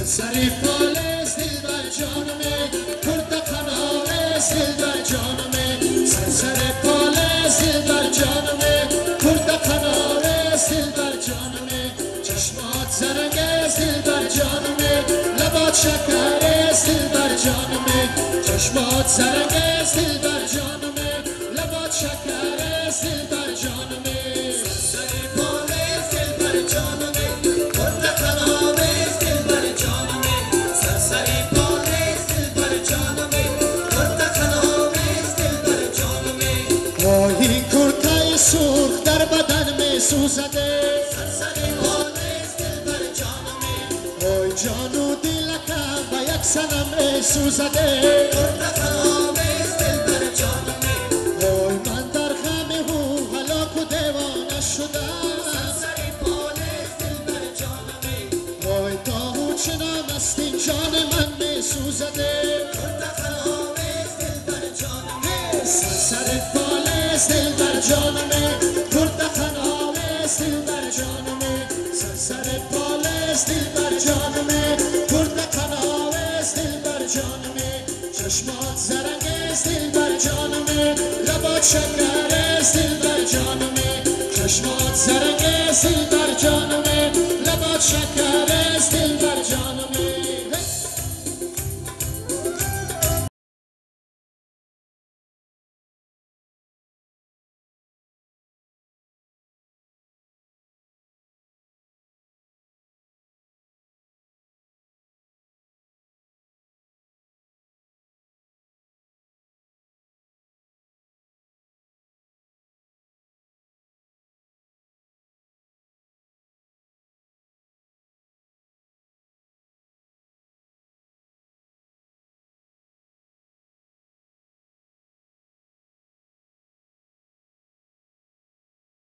سرسری فالز دل بر جانمه کرد خنالز دل بر جانمه سرسری فالز دل بر جانمه کرد خنالز دل بر جانمه چشمات زرنگز دل بر جانمه لبات شکرز دل بر جانمه چشمات زرنگز دل بر جانمه لبات شکرز دل بر جانمه سرسری فالز دل بر جانمه کرد خنالز دل بر جانمه سرسری فالز دل بر جانمه کرد خنالز دل بر جانمه وای این کرتای سرخ در بدن می سوزده سرسری فالز دل بر جانمه وای جان و دلکم و یک صنم می سوزده کرد خنالز دل بر جانمه وای من در غم او هلاک و دیوانه شدم سرسری فالز دل بر جانمه وای داغ و چنان است این جان من می سوزده کرد خنالز دل بر جانمه سرسری فالز دل بر جانمه کرد خنالز دل بر جانمه سرسری فالز دل بر جانمه کرد خنالز دل بر جانمه چشمات زرنگز دل بر جانمه لبات شکرز دل بر جانمه چشمات زرنگز دل بر جانمه لبات شکرز دل بر جانمه